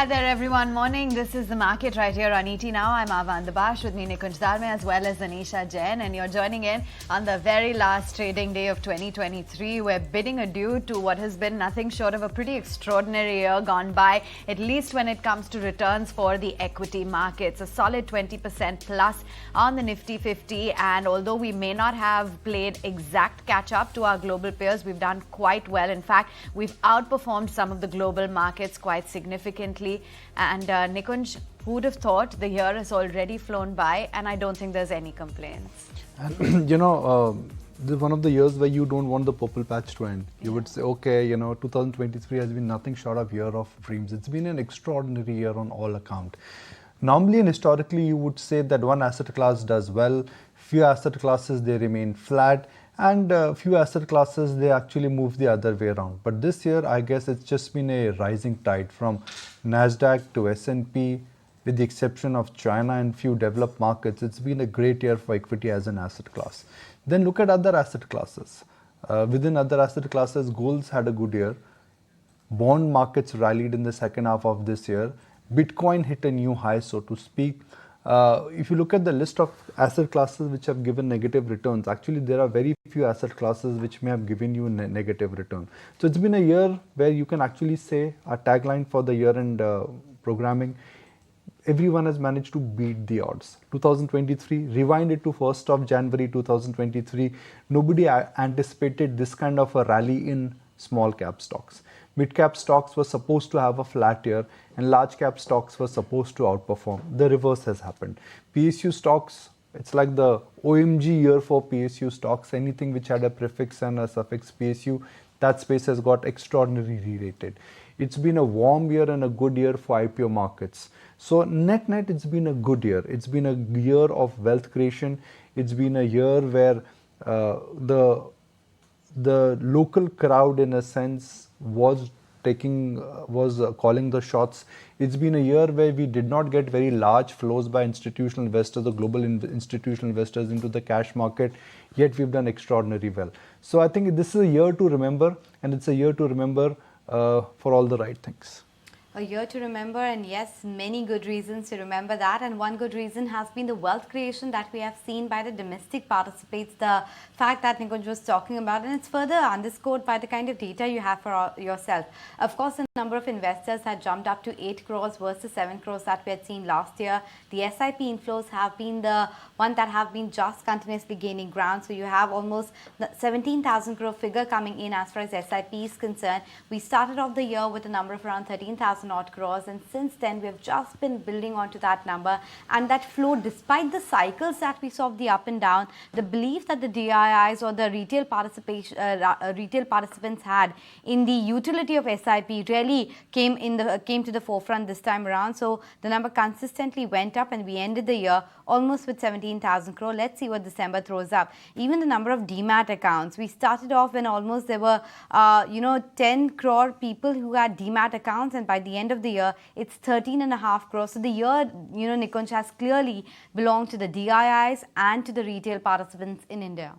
Hi there everyone, morning. This is the market right here on ET Now. I'm Avanne Dubash, with me Nikunj, Dalmia, as well as Anisha, Jain, and you're joining in on the very last trading day of 2023. We're bidding adieu to what has been nothing short of a pretty extraordinary year gone by, at least when it comes to returns for the equity markets. A solid 20% plus on the Nifty 50, and although we may not have played exact catch up to our global peers, we've done quite well. In fact, we've outperformed some of the global markets quite significantly. And Nikunj, who would have thought the year has already flown by, and I don't think there's any complaints. And this is one of the years where you don't want the purple patch to end. You would say, okay, 2023 has been nothing short of year of dreams. It's been an extraordinary year on all account. Normally and historically, you would say that one asset class does well, few asset classes, they remain flat, and few asset classes, they actually move the other way around. But this year, I guess it's just been a rising tide from Nasdaq to S&P, with the exception of China and few developed markets. It's been a great year for equity as an asset class. Then look at other asset classes. Within other asset classes, golds had a good year. Bond markets rallied in the second half of this year. Bitcoin hit a new high, so to speak. If you look at the list of asset classes which have given negative returns, actually there are very few asset classes which may have given you negative return. So it's been a year where you can actually say our tagline for the year-end programming, everyone has managed to beat the odds. 2023, rewind it to 1st of January 2023, nobody anticipated this kind of a rally in small cap stocks. Mid-cap stocks were supposed to have a flat year and large-cap stocks were supposed to outperform. The reverse has happened. PSU stocks, it's like the OMG year for PSU stocks. Anything which had a prefix and a suffix PSU, that space has got extraordinarily re-rated. It's been a warm year and a good year for IPO markets. So net, it's been a good year. It's been a year of wealth creation. It's been a year where the local crowd, in a sense, was calling the shots. It's been a year where we did not get very large flows by institutional investors or global institutional investors into the cash market, yet we've done extraordinarily well. So I think this is a year to remember, and it's a year to remember for all the right things. A year to remember, and yes, many good reasons to remember that. And one good reason has been the wealth creation that we have seen by the domestic participants, the fact that Nikunj was talking about, and it's further underscored by the kind of data you have for yourself. Of course, the number of investors had jumped up to 8 crores versus 7 crores that we had seen last year. The SIP inflows have been the one that have been just continuously gaining ground. So you have almost 17,000 crore figure coming in as far as SIP is concerned. We started off the year with a number of around 13,000 odd crores, and since then we have just been building onto that number, and that flow, despite the cycles that we saw of the up and down, the belief that the DIIs or the retail participants had in the utility of SIP really came to the forefront this time around. So the number consistently went up, and we ended the year almost with 17,000 crore. Let's see what December throws up. Even the number of demat accounts, we started off when almost there were 10 crore people who had demat accounts, and by the end of the year it's 13.5 crores. So the year, Nikunj, has clearly belonged to the DIIs and to the retail participants in India.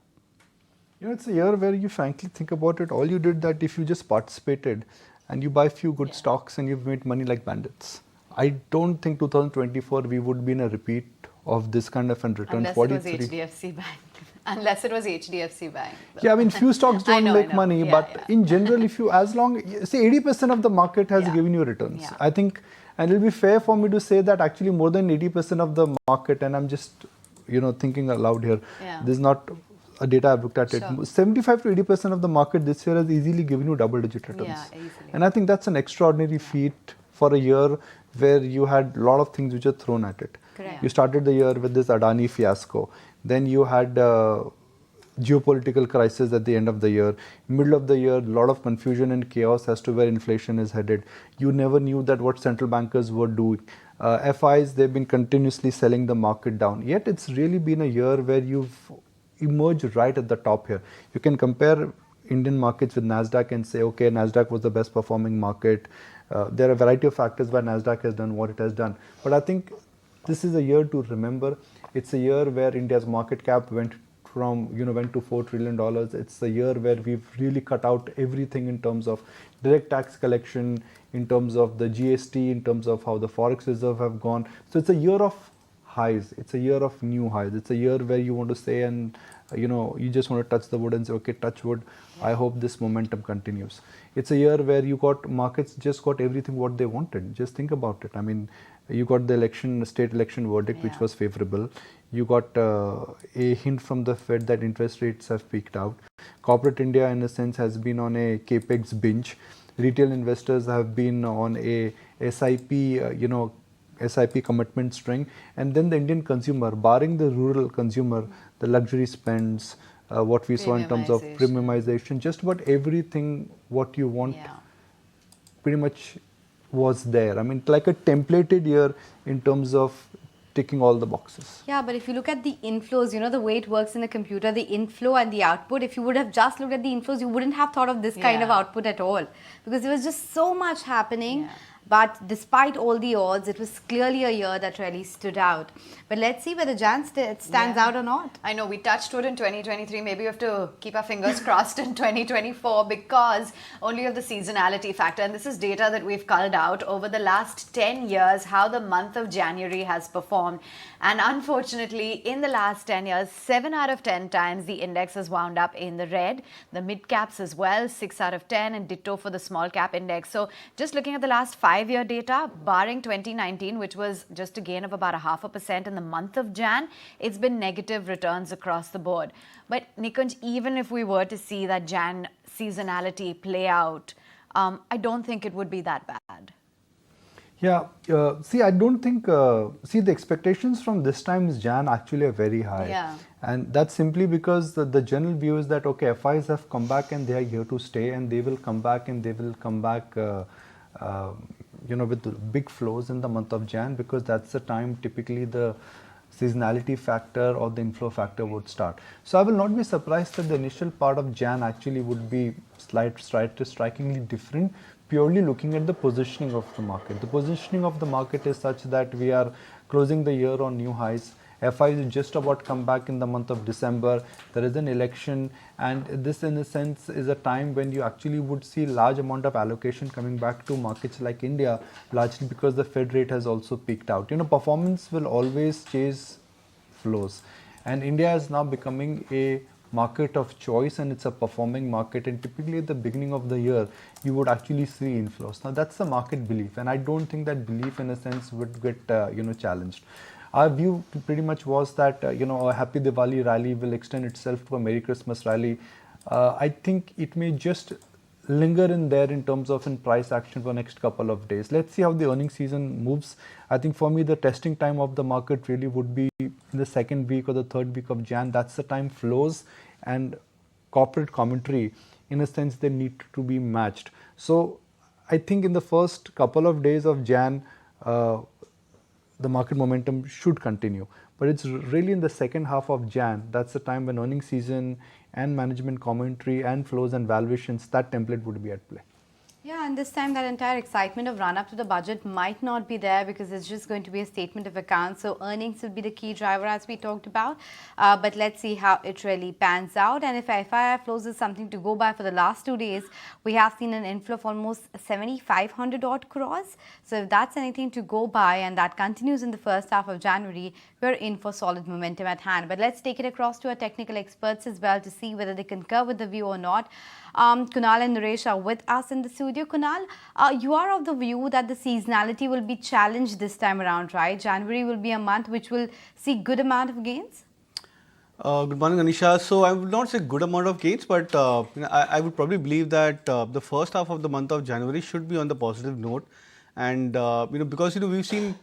It's a year where you frankly think about it, all you did that if you just participated and you buy few good stocks and you've made money like bandits. I don't think 2024 we would be in a repeat of this kind of a return. Unless it was HDFC Bank. Unless it was HDFC Bank. Yeah, I mean, few stocks don't make money, but in general, if you, as long, say 80% of the market has given you returns. I think, and it'll be fair for me to say that actually more than 80% of the market, and I'm just, thinking aloud here, this is not a data I've looked at it, 75 to 80% of the market this year has easily given you double-digit returns. Yeah, easily. And I think that's an extraordinary feat for a year where you had a lot of things which are thrown at it. Correct. You started the year with this Adani fiasco. Then you had geopolitical crisis at the end of the year. Middle of the year, a lot of confusion and chaos as to where inflation is headed. You never knew that what central bankers were doing. FIIs, they've been continuously selling the market down. Yet it's really been a year where you've emerged right at the top here. You can compare Indian markets with Nasdaq and say, okay, Nasdaq was the best performing market. There are a variety of factors why Nasdaq has done what it has done. But I think this is a year to remember. It's a year where India's market cap went from, went to $4 trillion. It's a year where we've really cut out everything in terms of direct tax collection, in terms of the GST, in terms of how the Forex Reserve have gone. So it's a year of highs. It's a year of new highs. It's a year where you want to say, and you just want to touch the wood and say, okay, touch wood. I hope this momentum continues. It's a year where you got markets just got everything what they wanted. Just think about it. I mean, you got the state election verdict, which was favorable. You got a hint from the Fed that interest rates have peaked out. Corporate India, in a sense, has been on a capex binge. Retail investors have been on a SIP commitment string, and then the Indian consumer, barring the rural consumer, the luxury spends, what we saw in terms of premiumization, just about everything what you want pretty much was there. I mean, like a templated year in terms of ticking all the boxes. Yeah, but if you look at the inflows, the way it works in a computer, the inflow and the output, if you would have just looked at the inflows, you wouldn't have thought of this kind of output at all, because there was just so much happening. But despite all the odds, it was clearly a year that really stood out. But let's see whether Jain stands out or not. I know we touched wood in 2023. Maybe we have to keep our fingers crossed in 2024 because only of the seasonality factor. And this is data that we've culled out over the last 10 years, how the month of January has performed. And unfortunately, in the last 10 years, 7 out of 10 times the index has wound up in the red. The mid caps as well, 6 out of 10, and ditto for the small cap index. So just looking at the last 5-year data, barring 2019, which was just a gain of about 0.5% in the month of Jan, it's been negative returns across the board. But Nikunj, even if we were to see that Jan seasonality play out, I don't think it would be that bad. Yeah, I don't think, the expectations from this time's Jan actually are very high. Yeah. And that's simply because the general view is that, okay, FIIs have come back and they are here to stay, and they will come back with big flows in the month of Jan, because that's the time typically the seasonality factor or the inflow factor would start. So I will not be surprised that the initial part of Jan actually would be strikingly different, purely looking at the positioning of the market. The positioning of the market is such that we are closing the year on new highs. FIIs just about come back in the month of December. There is an election, and this in a sense is a time when you actually would see large amount of allocation coming back to markets like India, largely because the Fed rate has also peaked out. Performance will always chase flows, and India is now becoming a market of choice, and it's a performing market, and typically at the beginning of the year you would actually see inflows. Now that's the market belief, and I don't think that belief in a sense would get challenged. Our view pretty much was that a Happy Diwali rally will extend itself to a Merry Christmas rally. I think it may just linger in there in terms of price action for next couple of days. Let's see how the earnings season moves. I think for me the testing time of the market really would be in the second week or the third week of Jan. That's the time flows and corporate commentary, in a sense, they need to be matched. So I think in the first couple of days of Jan, the market momentum should continue. But it's really in the second half of Jan, that's the time when earnings season and management commentary and flows and valuations, that template would be at play. Yeah, and this time that entire excitement of run up to the budget might not be there, because it's just going to be a statement of accounts. So earnings will be the key driver, as we talked about. But let's see how it really pans out. And if FII flows is something to go by, for the last 2 days, we have seen an inflow of almost 7,500 odd crores. So if that's anything to go by and that continues in the first half of January, we're in for solid momentum at hand. But let's take it across to our technical experts as well to see whether they concur with the view or not. Kunal and Naresh are with us in the studio. Kunal, you are of the view that the seasonality will be challenged this time around, right? January will be a month which will see good amount of gains? Good morning, Anisha. So I would not say good amount of gains, but I would probably believe that the first half of the month of January should be on the positive note. And because we've seen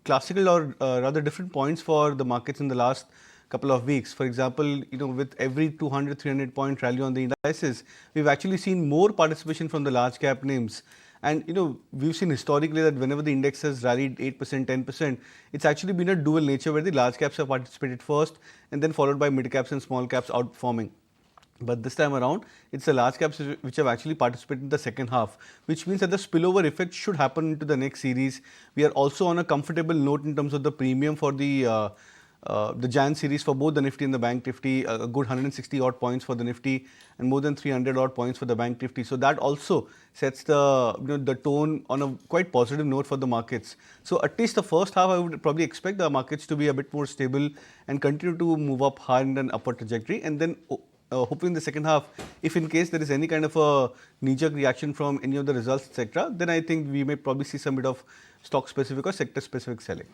classical or rather different points for the markets in the last couple of weeks. For example, with every 200-300 point rally on the indices, we've actually seen more participation from the large cap names. And we've seen historically that whenever the index has rallied 8%, 10%, it's actually been a dual nature where the large caps have participated first and then followed by mid caps and small caps outperforming. But this time around, it's the large caps which have actually participated in the second half, which means that the spillover effect should happen into the next series. We are also on a comfortable note in terms of the premium for the the Jain series for both the Nifty and the Bank Nifty, a good 160 odd points for the Nifty and more than 300 odd points for the Bank Nifty. So that also sets the tone on a quite positive note for the markets. So at least the first half, I would probably expect the markets to be a bit more stable and continue to move up high in an upward trajectory. And then hopefully in the second half, if in case there is any kind of a knee-jerk reaction from any of the results, etc., then I think we may probably see some bit of stock-specific or sector-specific selling.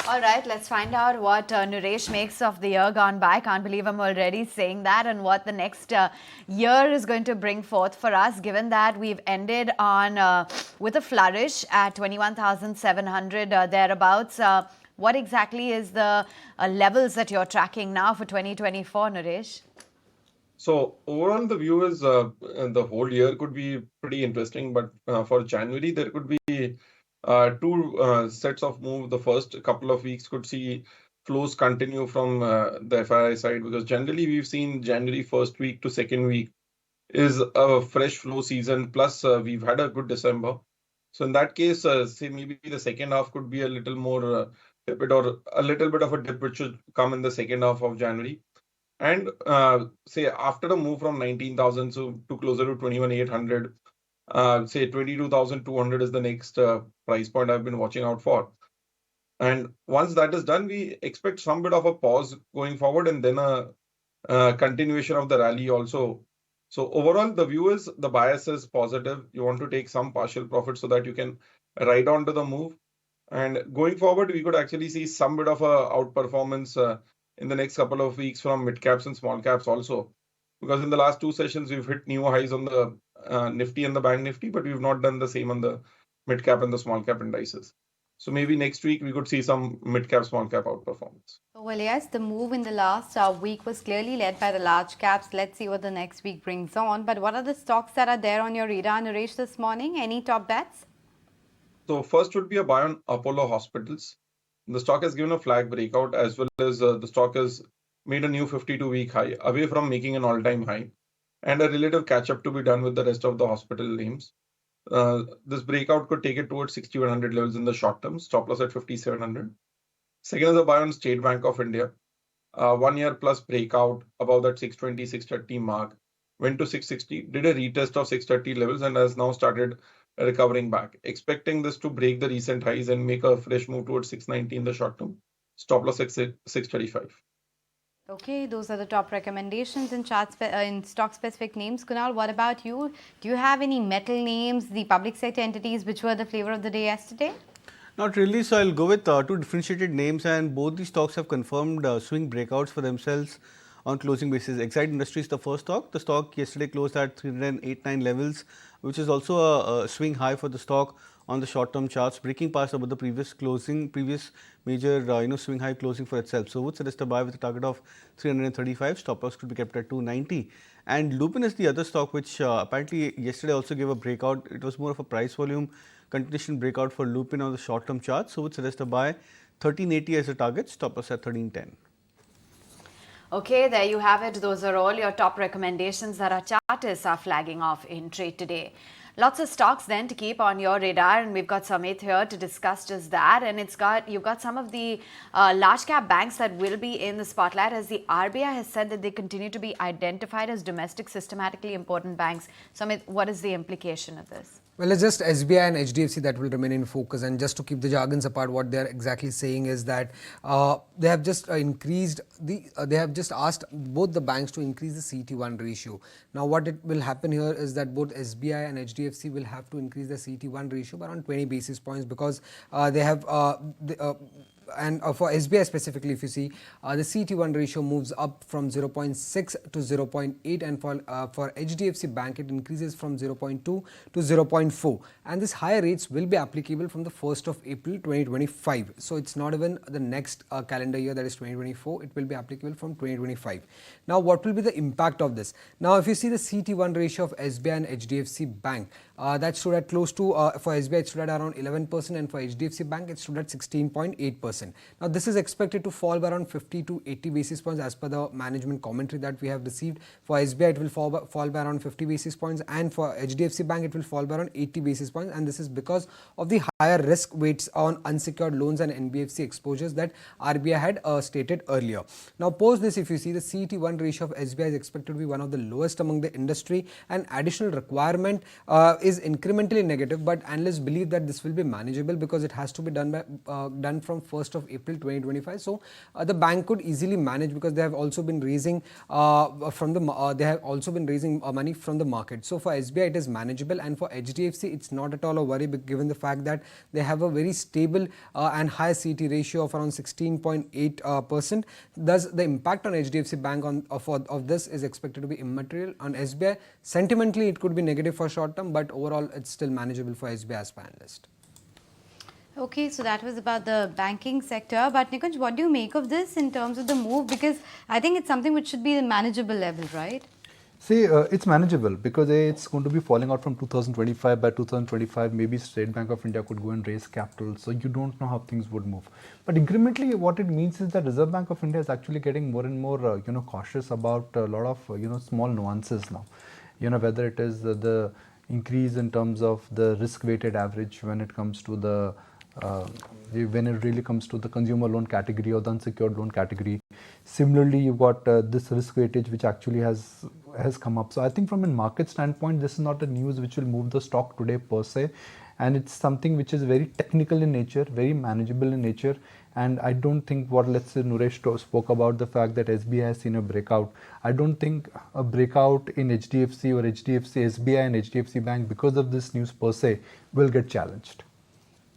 All right, let's find out what Naresh makes of the year gone by. Can't believe I'm already saying that, and what the next year is going to bring forth for us, given that we've ended on with a flourish at 21,700 thereabouts. What exactly is the levels that you're tracking now for 2024, Naresh? So overall, the view is the whole year could be pretty interesting, but for January, there could be two sets of move. The first couple of weeks could see flows continue from the FII side, because generally we've seen January first week to second week is a fresh flow season. Plus, we've had a good December. So in that case, say maybe the second half could be a little more tepid, or a little bit of a dip which should come in the second half of January. And say after the move from 19,000 to closer to 21,800, say 22,200 is the next price point I've been watching out for. And once that is done, we expect some bit of a pause going forward, and then a continuation of the rally also. So overall, the view is the bias is positive. You want to take some partial profit so that you can ride on to the move. And going forward, we could actually see some bit of a outperformance in the next couple of weeks from mid caps and small caps also. Because in the last two sessions, we've hit new highs on the Nifty and the Bank Nifty, but we've not done the same on the mid cap and the small cap indices. So maybe next week we could see some mid cap, small cap outperformance. Well, yes, the move in the last week was clearly led by the large caps. Let's see what the next week brings on. But what are the stocks that are there on your radar, Naresh, this morning? Any top bets? So first would be a buy on Apollo Hospitals. The stock has given a flag breakout, as well as the stock has made a new 52-week high, away from making an all-time high, and a relative catch-up to be done with the rest of the hospital names. This breakout could take it towards 6,100 levels in the short term, stop loss at 5,700. Second is a buy on State Bank of India. 1 year plus breakout above that 620, 630 mark, went to 660, did a retest of 630 levels, and has now started recovering back. Expecting this to break the recent highs and make a fresh move towards 690 in the short term. Stop loss at 635. Okay, those are the top recommendations in in stock-specific names. Kunal, what about you? Do you have any metal names, the public sector entities, which were the flavor of the day yesterday? Not really. So I'll go with two differentiated names, and both these stocks have confirmed swing breakouts for themselves on closing basis. Exide Industries, the first stock. The stock yesterday closed at 389 levels, which is also a swing high for the stock on the short-term charts, breaking past about the previous major swing high closing for itself. So would suggest a buy with a target of 335. Stop loss could be kept at 290. And Lupin is the other stock which apparently yesterday also gave a breakout. It was more of a price volume continuation breakout for Lupin on the short-term chart. So would suggest a buy 1380 as a target. Stop loss at 1310. Okay, there you have it. Those are all your top recommendations that our chartists are flagging off in trade today. Lots of stocks then to keep on your radar, and we've got Samit here to discuss just that. And you've got some of the large cap banks that will be in the spotlight, as the RBI has said that they continue to be identified as domestic systematically important banks. Samit, what is the implication of this? Well, it's just SBI and HDFC that will remain in focus. And just to keep the jargons apart, what they're exactly saying is that they have just they have just asked both the banks to increase the CET1 ratio. Now, what it will happen here is that both SBI and HDFC will have to increase the CET1 ratio by around 20 basis points, because they have and for SBI specifically, if you see, the CET1 ratio moves up from 0.6 to 0.8, and for HDFC Bank, it increases from 0.2 to 0.4. And this higher rates will be applicable from the 1st of April 2025. So it's not even the next calendar year, that is 2024. It will be applicable from 2025. Now, what will be the impact of this? Now, if you see the CET1 ratio of SBI and HDFC Bank, that stood at close to, for SBI, it stood at around 11%, and for HDFC Bank, it stood at 16.8%. 8%. Now this is expected to fall by around 50 to 80 basis points as per the management commentary that we have received. For SBI it will fall by around 50 basis points, and for HDFC Bank it will fall by around 80 basis points, and this is because of the higher risk weights on unsecured loans and NBFC exposures that RBI had stated earlier. Now post this, if you see, the CET1 ratio of SBI is expected to be one of the lowest among the industry, and additional requirement is incrementally negative, but analysts believe that this will be manageable because it has to be done from 1st of April 2025. So the bank could easily manage, because they have also been raising money from the market. So for SBI it is manageable, and for HDFC it's not at all a worry, given the fact that they have a very stable and high CET ratio of around 16.8%. Thus the impact on HDFC Bank of this is expected to be immaterial. On SBI, sentimentally it could be negative for short term, but overall it's still manageable for SBI as per analyst. Okay, so that was about the banking sector. But Nikunj, what do you make of this in terms of the move? Because I think it's something which should be the manageable level, right? See, it's manageable because it's going to be falling out from 2025. By 2025, maybe State Bank of India could go and raise capital. So you don't know how things would move. But incrementally, what it means is that Reserve Bank of India is actually getting more and more, cautious about a lot of, small nuances now. Whether it is the increase in terms of the risk-weighted average when it comes to the when it really comes to the consumer loan category or the unsecured loan category. Similarly, you've got this risk weightage which actually has come up. So I think from a market standpoint, this is not a news which will move the stock today per se, and it's something which is very technical in nature, very manageable in nature. And I don't think what, let's say, Nuresh spoke about the fact that SBI has seen a breakout. I don't think a breakout in HDFC or SBI and HDFC Bank because of this news per se will get challenged.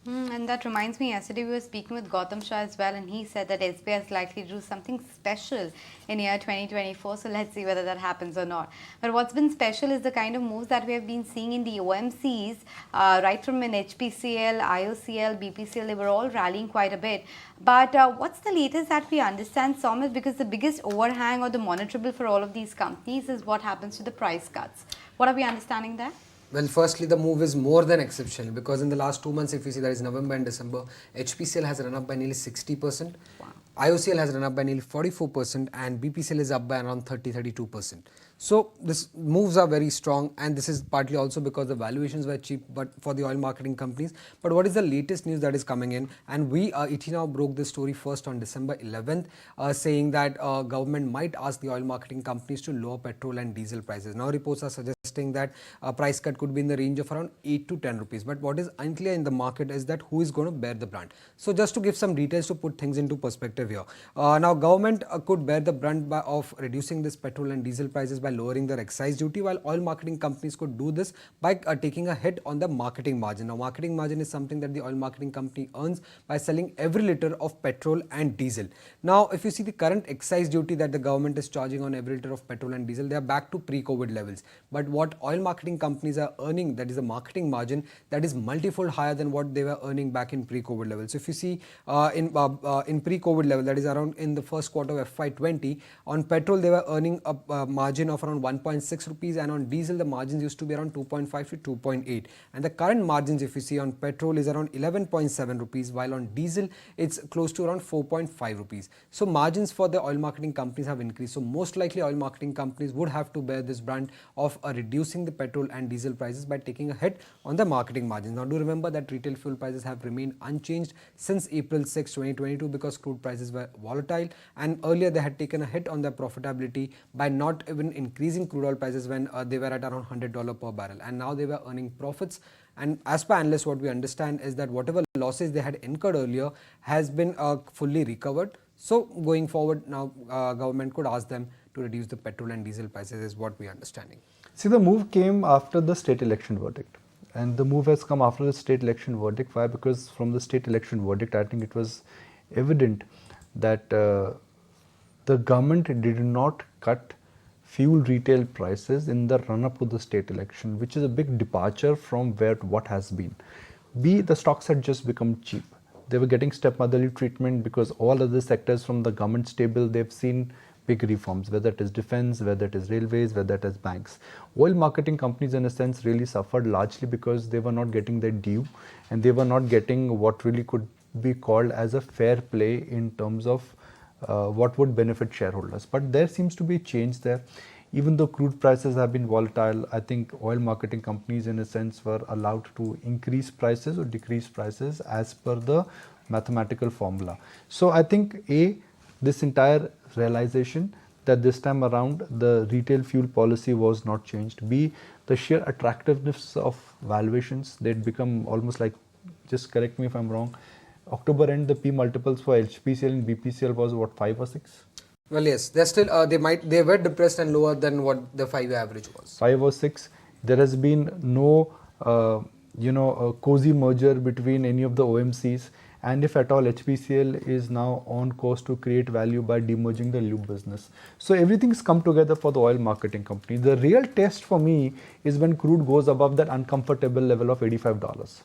And that reminds me, yesterday we were speaking with Gautam Shah as well, and he said that SBI is likely to do something special in year 2024. So let's see whether that happens or not. But what's been special is the kind of moves that we have been seeing in the OMCs, right from in HPCL, IOCL, BPCL, they were all rallying quite a bit. But what's the latest that we understand, Somit? Because the biggest overhang or the monitorable for all of these companies is what happens to the price cuts. What are we understanding there? Well, firstly, the move is more than exceptional, because in the last 2 months, if you see, that is November and December, HPCL has run up by nearly 60%, wow. IOCL has run up by nearly 44%, and BPCL is up by around 30-32%. So these moves are very strong, and this is partly also because the valuations were cheap but for the oil marketing companies. But what is the latest news that is coming in? And we, ET Now, broke this story first on December 11th, saying that government might ask the oil marketing companies to lower petrol and diesel prices. Now reports are suggesting that price cut could be in the range of around 8 to 10 rupees. But what is unclear in the market is that who is going to bear the brunt. So just to give some details to put things into perspective here. Now government could bear the brunt of reducing this petrol and diesel prices by lowering their excise duty, while oil marketing companies could do this by taking a hit on the marketing margin. Now marketing margin is something that the oil marketing company earns by selling every liter of petrol and diesel. Now if you see the current excise duty that the government is charging on every liter of petrol and diesel, they are back to pre-COVID levels. But what oil marketing companies are earning, that is a marketing margin that is multifold higher than what they were earning back in pre-COVID levels. So if you see in pre-COVID level, that is around in the first quarter of FY20, on petrol they were earning a margin of around 1.6 rupees, and on diesel the margins used to be around 2.5 to 2.8, and the current margins, if you see, on petrol is around 11.7 rupees, while on diesel it's close to around 4.5 rupees. So margins for the oil marketing companies have increased. So most likely oil marketing companies would have to bear this brunt of reducing the petrol and diesel prices by taking a hit on the marketing margins. Now do remember that retail fuel prices have remained unchanged since April 6, 2022, because crude prices were volatile, and earlier they had taken a hit on their profitability by not even increasing crude oil prices when they were at around $100 per barrel, and now they were earning profits. And as per analysts, what we understand is that whatever losses they had incurred earlier has been fully recovered. So going forward now, government could ask them to reduce the petrol and diesel prices, is what we are understanding. See, the move came after the state election verdict, and the move has come after the state election verdict. Why? Because from the state election verdict, I think it was evident that the government did not cut fuel retail prices in the run-up to the state election, which is a big departure from what has been. The stocks had just become cheap. They were getting stepmotherly treatment because all other sectors from the government stable, they've seen big reforms, whether it is defense, whether it is railways, whether it is banks. Oil marketing companies in a sense really suffered largely because they were not getting their due, and they were not getting what really could be called as a fair play in terms of what would benefit shareholders. But there seems to be change there. Even though crude prices have been volatile, I think oil marketing companies in a sense were allowed to increase prices or decrease prices as per the mathematical formula. So I think this entire realization that this time around the retail fuel policy was not changed. B, the sheer attractiveness of valuations, they'd become almost like, just correct me if I'm wrong, October end the P multiples for HPCL and BPCL was what, 5 or 6? Well, yes, they're still they were depressed and lower than what the 5-year average was. 5 or 6. There has been no cozy merger between any of the OMCs, and if at all, HPCL is now on course to create value by demerging the lube business. So everything's come together for the oil marketing company. The real test for me is when crude goes above that uncomfortable level of $85.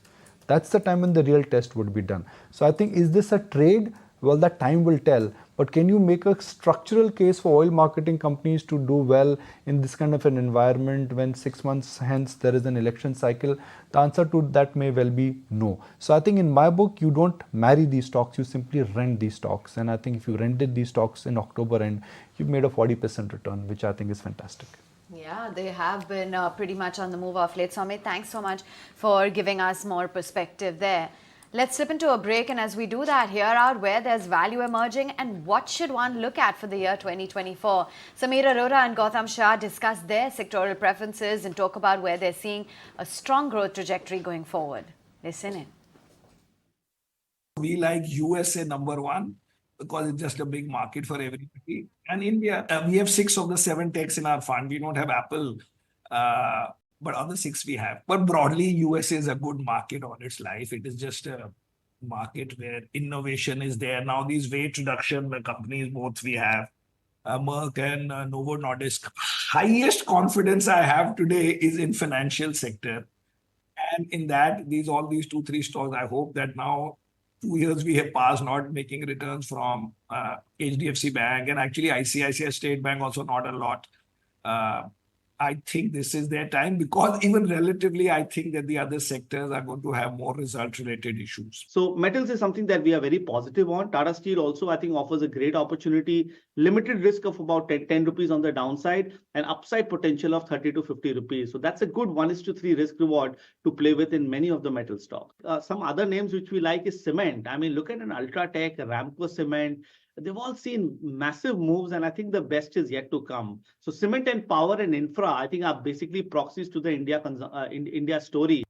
That's the time when the real test would be done. So I think, is this a trade? Well, that time will tell. But can you make a structural case for oil marketing companies to do well in this kind of an environment when 6 months hence there is an election cycle? The answer to that may well be no. So I think in my book, you don't marry these stocks, you simply rent these stocks. And I think if you rented these stocks in October end, you've made a 40% return, which I think is fantastic. Yeah, they have been pretty much on the move off late. So Amit, thanks so much for giving us more perspective there. Let's slip into a break, and as we do that, hear out where there's value emerging and what should one look at for the year 2024. Sameer Arora and Gautam Shah discuss their sectoral preferences and talk about where they're seeing a strong growth trajectory going forward. Listen in. We like USA number one because it's just a big market for everybody. And India, we have 6 of the 7 techs in our fund. We don't have Apple, but other 6 we have. But broadly, US is a good market on its life. It is just a market where innovation is there. Now these weight reduction companies, both we have, Merck and Novo Nordisk. Highest confidence I have today is in financial sector. And in that, all these 2-3 stocks, I hope that now 2 years we have passed not making returns from HDFC Bank, and actually ICICI State Bank also not a lot. I think this is their time, because even relatively, I think that the other sectors are going to have more result-related issues. So metals is something that we are very positive on. Tata Steel also, I think, offers a great opportunity, limited risk of about 10 rupees on the downside, and upside potential of 30 to 50 rupees. So that's a good 1:3 risk reward to play with in many of the metal stocks. Some other names which we like is cement. I mean, look at an Ultratech, Ramco Cement. They've all seen massive moves, and I think the best is yet to come. So cement and power and infra, I think, are basically proxies to the India story.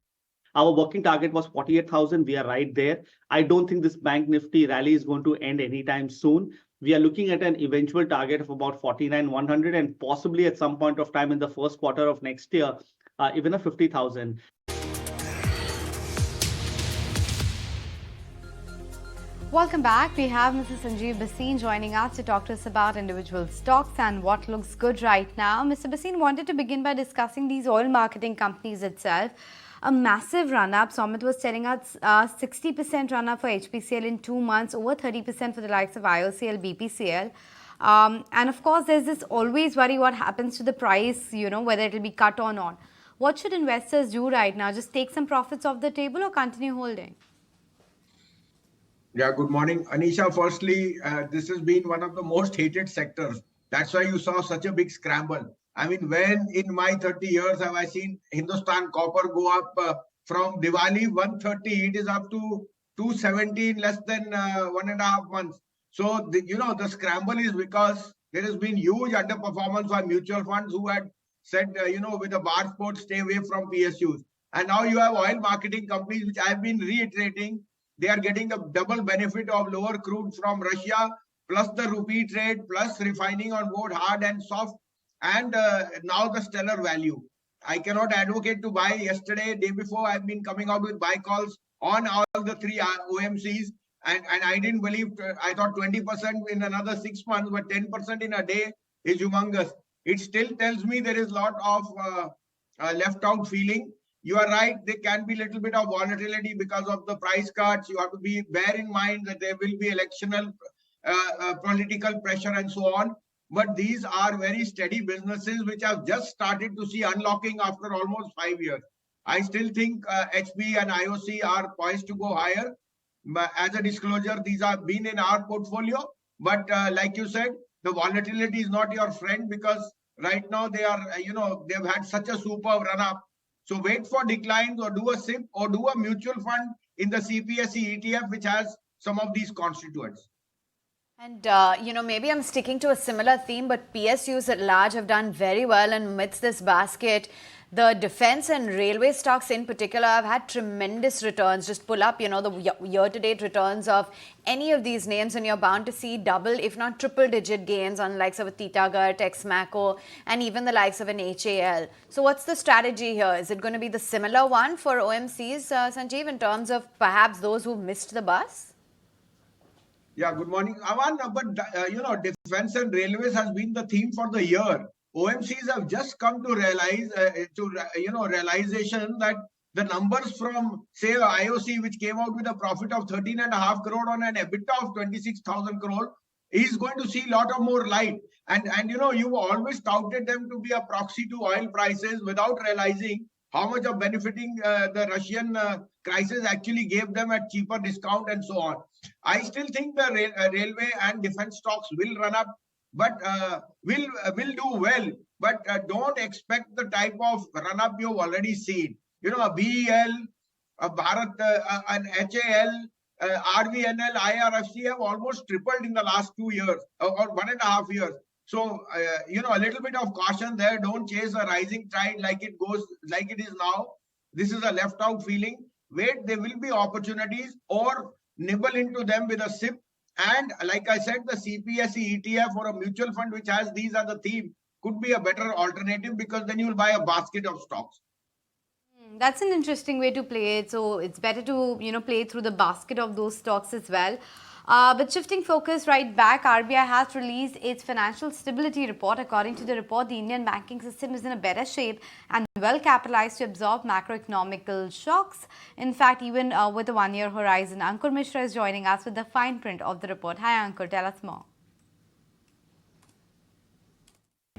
Our working target was 48,000. We are right there. I don't think this bank Nifty rally is going to end anytime soon. We are looking at an eventual target of about 49,100, and possibly at some point of time in the first quarter of next year, even a 50,000. Welcome back. We have Mr. Sanjeev Bhasin joining us to talk to us about individual stocks and what looks good right now. Mr. Bhasin wanted to begin by discussing these oil marketing companies itself. A massive run-up. Somit was telling us 60% run-up for HPCL in 2 months, over 30% for the likes of IOCL, BPCL. And of course, there's this always worry what happens to the price, whether it will be cut or not. What should investors do right now? Just take some profits off the table or continue holding? Yeah, good morning. Anisha, firstly, this has been one of the most hated sectors. That's why you saw such a big scramble. I mean, when in my 30 years have I seen Hindustan Copper go up from Diwali 130, it is up to 270 in less than 1.5 months. So, the scramble is because there has been huge underperformance by mutual funds who had said, with the bar sport, stay away from PSUs. And now you have oil marketing companies, which I've been reiterating. They are getting the double benefit of lower crude from Russia, plus the rupee trade, plus refining on both hard and soft, and now the stellar value. I cannot advocate to buy. Yesterday, day before, I've been coming out with buy calls on all the 3 OMCs, and I didn't believe, I thought 20% in another 6 months, but 10% in a day is humongous. It still tells me there is a lot of left out feeling. You are right, there can be a little bit of volatility because of the price cuts. You have to bear in mind that there will be electional political pressure and so on. But these are very steady businesses which have just started to see unlocking after almost 5 years. I still think HP and IOC are poised to go higher. As a disclosure, these have been in our portfolio. But like you said, the volatility is not your friend because right now they are, they've had such a superb run up. So wait for declines or do a SIP or do a mutual fund in the CPSE ETF, which has some of these constituents. And, maybe I'm sticking to a similar theme, but PSUs at large have done very well. And amidst this basket, the defense and railway stocks in particular have had tremendous returns. Just pull up, the year-to-date returns of any of these names and you're bound to see double, if not triple-digit gains on the likes of a Titagar, Texmaco, and even the likes of an HAL. So what's the strategy here? Is it going to be the similar one for OMCs, Sanjeev, in terms of perhaps those who missed the bus? Yeah, good morning, Avanne. But defense and railways has been the theme for the year. OMCs have just come to realize, realization that the numbers from, say, IOC, which came out with a profit of 13.5 crore on an EBITDA of 26,000 crore, is going to see a lot of more light. And you've always touted them to be a proxy to oil prices without realizing how much of benefiting the Russian crisis actually gave them at cheaper discount and so on. I still think the railway and defense stocks will run up, but will do well. But don't expect the type of run up you've already seen. A BEL, a Bharat, an HAL, RVNL, IRFC have almost tripled in the last 2 years or 1.5 years. So, a little bit of caution there. Don't chase a rising tide like it is now. This is a left out feeling. Wait, there will be opportunities, or nibble into them with a SIP. And like I said, the CPSE ETF or a mutual fund which has these are the theme could be a better alternative, because then you will buy a basket of stocks. That's an interesting way to play it. So it's better to, play through the basket of those stocks as well. But shifting focus right back, RBI has released its financial stability report. According to the report, the Indian banking system is in a better shape and well capitalized to absorb macroeconomical shocks. In fact, even with a one-year horizon. Ankur Mishra is joining us with the fine print of the report. Hi Ankur, tell us more.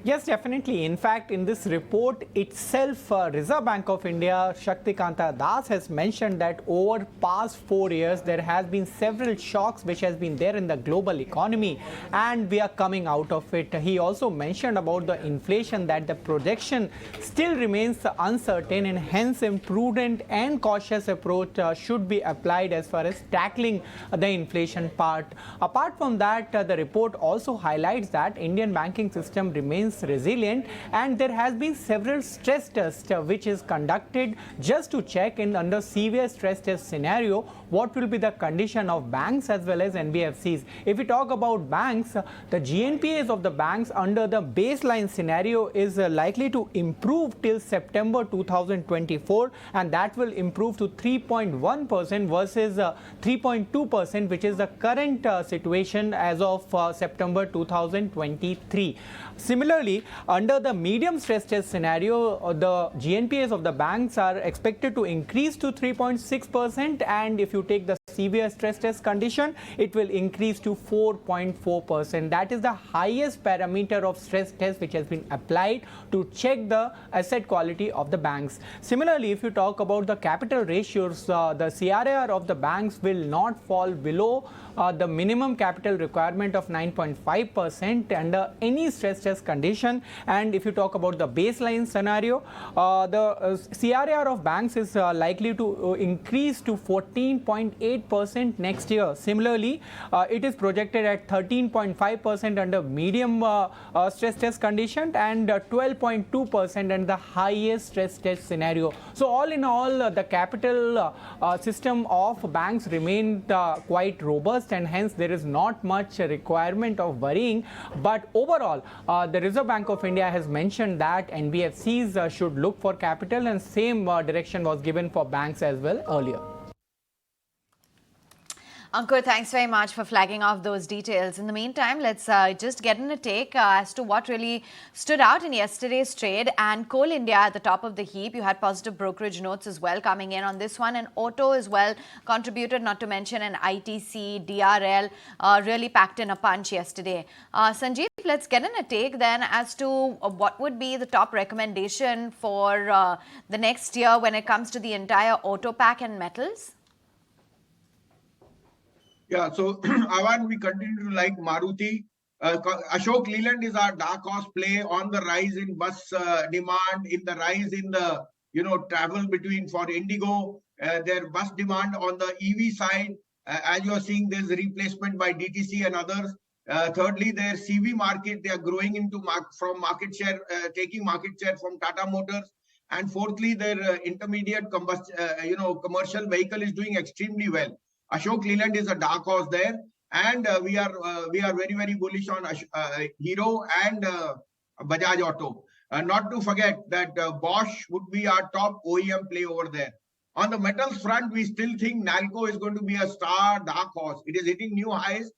Yes, definitely. In fact, in this report itself, Reserve Bank of India, Shaktikanta Das has mentioned that over past 4 years, there has been several shocks which has been there in the global economy, and we are coming out of it. He also mentioned about the inflation, that the projection still remains uncertain, and hence a prudent and cautious approach should be applied as far as tackling the inflation part. Apart from that, the report also highlights that Indian banking system remains resilient, and there has been several stress tests which is conducted just to check in under severe stress test scenario what will be the condition of banks as well as NBFCs. If we talk about banks, the GNPAs of the banks under the baseline scenario is likely to improve till September 2024, and that will improve to 3.1% versus 3.2%, which is the current situation as of September 2023. Similarly, under the medium stress test scenario, the GNPAs of the banks are expected to increase to 3.6%, and if you take the severe stress test condition, it will increase to 4.4%. That is the highest parameter of stress test which has been applied to check the asset quality of the banks. Similarly, if you talk about the capital ratios, the CRAR of the banks will not fall below the minimum capital requirement of 9.5% under any stress test condition. And if you talk about the baseline scenario, the CRAR of banks is likely to increase to 14.8% next year. Similarly, it is projected at 13.5% under medium stress test condition and 12.2% under the highest stress test scenario. So all in all, the capital system of banks remained quite robust, and hence there is not much requirement of worrying. But overall, the Reserve Bank of India has mentioned that NBFCs should look for capital, and same direction was given for banks as well earlier. Ankur, thanks very much for flagging off those details. In the meantime, let's just get in a take as to what really stood out in yesterday's trade. And Coal India at the top of the heap. You had positive brokerage notes as well coming in on this one. And Auto as well contributed, not to mention an ITC, DRL, really packed in a punch yesterday. Sanjeev, let's get in a take then as to what would be the top recommendation for the next year when it comes to the entire auto pack and metals. Yeah, so Avanne, we continue to like Maruti. Ashok Leland is our dark horse play on the rise in bus demand, in the rise in the travel between for Indigo, their bus demand on the EV side. As you are seeing, there's replacement by DTC and others. Thirdly, their CV market, they are growing into from market share, taking market share from Tata Motors. And fourthly, their intermediate commercial vehicle is doing extremely well. Ashok Leland is a dark horse there, and we are very very bullish on Hero and Bajaj Auto. Not to forget that Bosch would be our top OEM play over there. On the metals front, we still think Nalco is going to be a star dark horse. It is hitting new highs,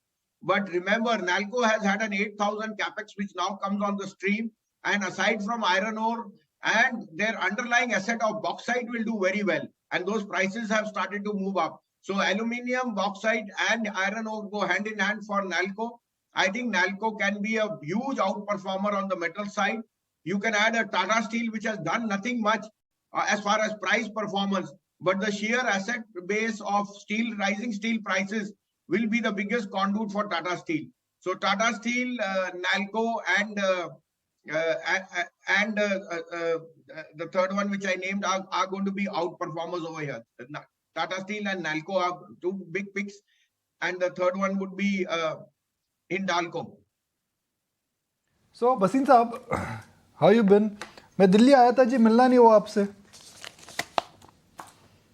but remember, Nalco has had an 8,000 capex which now comes on the stream, and aside from iron ore and their underlying asset of bauxite will do very well, and those prices have started to move up. So aluminium, bauxite, and iron ore go hand in hand for Nalco. I think Nalco can be a huge outperformer on the metal side. You can add a Tata Steel, which has done nothing much as far as price performance, but the sheer asset base of steel, rising steel prices will be the biggest conduit for Tata Steel. So Tata Steel, Nalco, and the third one which I named are going to be outperformers over here. Tata Steel and Nalco are two big picks, and the third one would be Hindalco. So Bhasin साहब, how you been? मैं दिल्ली आया था जी, मिलना नहीं हुआ आपसे.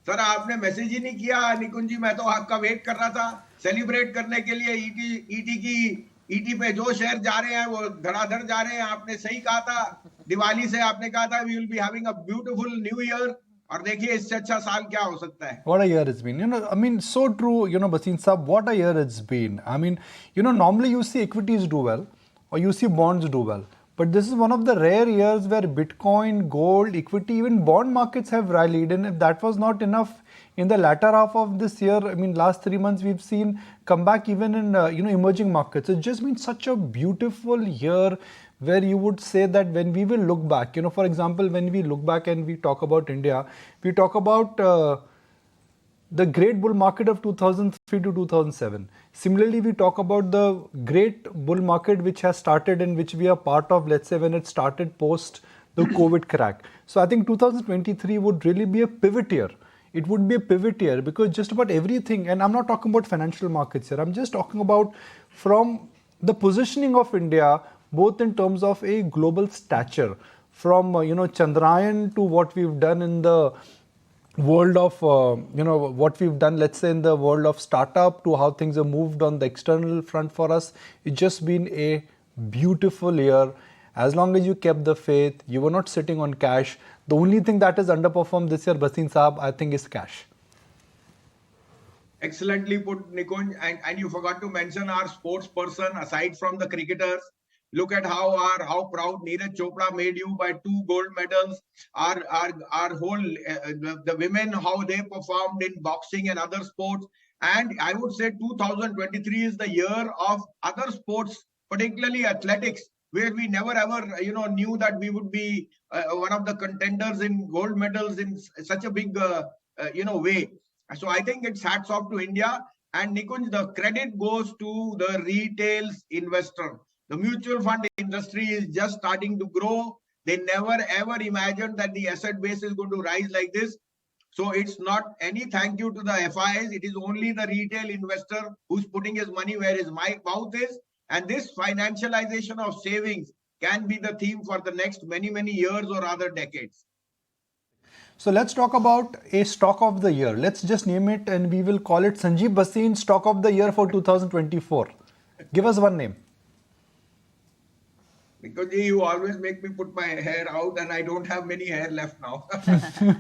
Sir आपने message ही नहीं किया निकुंज जी, मैं तो आपका वेट कर रहा था सेलिब्रेट करने के लिए. ईटी पे जो शेयर जा रहे हैं वो धड़ाधड़ जा रहे हैं. आपने सही कहा था, दिवाली से आपने कहा था we will be having a beautiful New Year, और देखिए इससे अच्छा साल क्या हो सकता है. What a year it's been. I mean, so true, Bhasin Saab, what a year it's been. I mean, normally you see equities do well or you see bonds do well. But this is one of the rare years where Bitcoin, gold, equity, even bond markets have rallied. And if that was not enough in the latter half of this year, I mean, last 3 months we've seen comeback even in, emerging markets. It's just been such a beautiful year where you would say that when we will look back, for example, when we look back and we talk about India, we talk about the great bull market of 2003 to 2007. Similarly, we talk about the great bull market which has started and which we are part of, let's say, when it started post the COVID crack. So I think 2023 would really be a pivot year. It would be a pivot year because just about everything, and I'm not talking about financial markets here, I'm just talking about from the positioning of India, both in terms of a global stature, from Chandrayaan to what we've done in the world of what we've done, let's say in the world of startup, to how things have moved on the external front for us. It's just been a beautiful year. As long as you kept the faith, you were not sitting on cash. The only thing that has underperformed this year, Bhasin Saab, I think is cash. Excellently put, Nikunj. And you forgot to mention our sports person aside from the cricketers. Look at how proud Neeraj Chopra made you by 2 gold medals. Our whole the women, how they performed in boxing and other sports. And I would say 2023 is the year of other sports, particularly athletics, where we never ever knew that we would be one of the contenders in gold medals in such a big way. So I think it's hats off to India. And Nikunj, the credit goes to the retail investor. The mutual fund industry is just starting to grow. They never ever imagined that the asset base is going to rise like this. So it's not any thank you to the FIIs. It is only the retail investor who's putting his money where his mouth is. And this financialization of savings can be the theme for the next many, many years or rather decades. So let's talk about a stock of the year. Let's just name it and we will call it Sanjeev Bhasin stock of the year for 2024. Give us one name. Because you always make me put my hair out and I don't have many hair left now.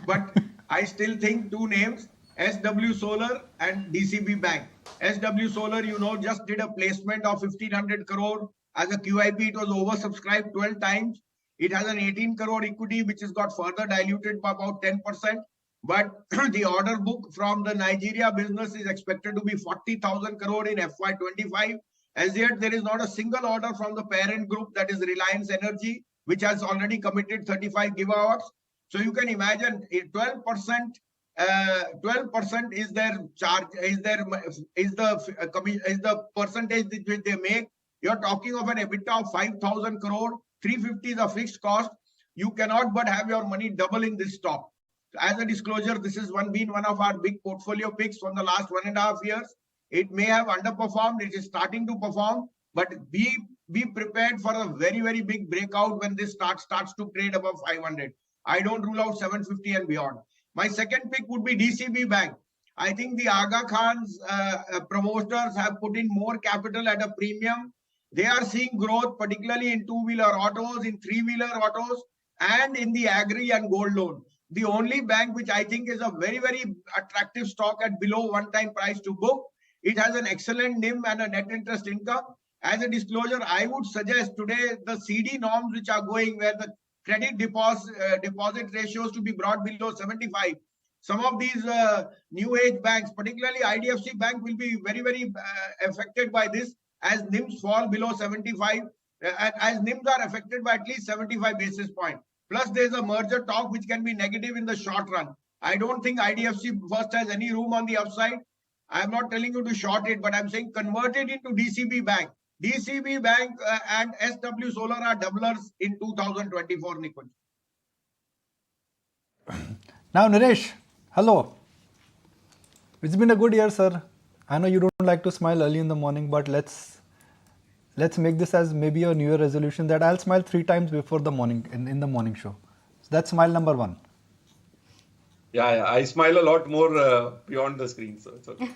But I still think 2 names, SW Solar and DCB Bank. SW Solar, just did a placement of 1,500 crore. As a QIP, it was oversubscribed 12 times. It has an 18 crore equity, which has got further diluted by about 10%. But the order book from the Nigeria business is expected to be 40,000 crore in FY25. As yet, there is not a single order from the parent group, that is Reliance Energy, which has already committed 35 gigawatts. So you can imagine a 12% 12% is their charge, is the percentage which they make. You're talking of an EBITDA of 5,000 crore, 350 is a fixed cost. You cannot but have your money double in this stock. As a disclosure, this has been one of our big portfolio picks from the last 1.5 years. It may have underperformed. It is starting to perform, but be prepared for a very, very big breakout when this starts to trade above 500. I don't rule out 750 and beyond. My second pick would be DCB Bank. I think the Aga Khan's promoters have put in more capital at a premium. They are seeing growth, particularly in two-wheeler autos, in three-wheeler autos, and in the agri and gold loan. The only bank which I think is a very, very attractive stock at below one-time price to book. It has an excellent NIM and a net interest income. As a disclosure, I would suggest today the CD norms which are going where the credit deposit ratios to be brought below 75. Some of these new age banks, particularly IDFC Bank, will be very, very affected by this as NIMs fall below 75, as NIMs are affected by at least 75 basis points. Plus, there's a merger talk which can be negative in the short run. I don't think IDFC First has any room on the upside. I'm not telling you to short it, but I'm saying convert it into DCB Bank. DCB Bank and SW Solar are doublers in 2024, Nikunj. Now, Naresh, hello. It's been a good year, sir. I know you don't like to smile early in the morning, but let's make this as maybe a New Year resolution that I'll smile 3 times before the morning in the morning show. So that's smile number 1. Yeah, I smile a lot more beyond the screen, so it's okay.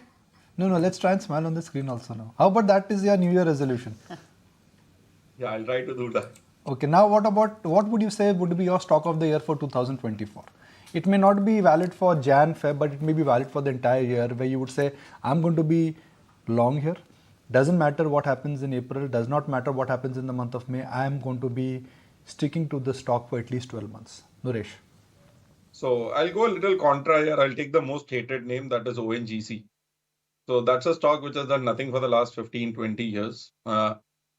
No, let's try and smile on the screen also now. How about that is your New Year resolution? Yeah, I'll try to do that. Okay, now what would you say would be your stock of the year for 2024? It may not be valid for Jan, Feb, but it may be valid for the entire year where you would say, I'm going to be long here. Doesn't matter what happens in April, does not matter what happens in the month of May. I am going to be sticking to the stock for at least 12 months. Naresh. So I'll go a little contra here. I'll take the most hated name, that is ONGC. So that's a stock which has done nothing for the last 15, 20 years.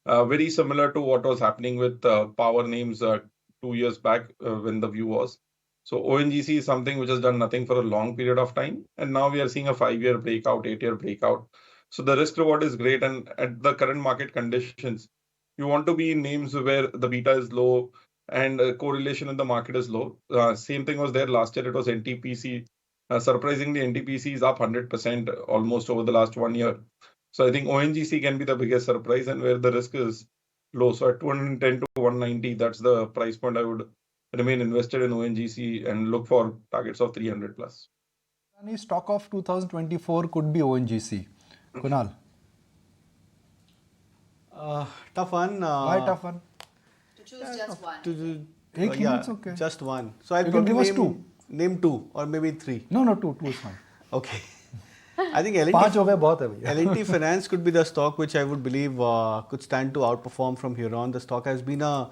Very similar to what was happening with power names 2 years back when the view was. So ONGC is something which has done nothing for a long period of time. And now we are seeing a 5-year breakout, 8-year breakout. So the risk reward is great. And at the current market conditions, you want to be in names where the beta is low and correlation in the market is low. Same thing was there last year. It was NTPC. Surprisingly, NTPC is up 100% almost over the last 1 year. So I think ONGC can be the biggest surprise and where the risk is low. So at 210 to 190, that's the price point I would remain invested in ONGC and look for targets of 300 plus. Any stock of 2024 could be ONGC. Kunal. Tough one. Why tough one? To choose just one. It's okay. Just one. So I You can give us probably 2. Name 2 or maybe 3. No, 2 is fine. Okay. I think L&T, 5 हो गए बहुत है भैया. L&T Finance could be the stock which I would believe could stand to outperform from here on. The stock has been a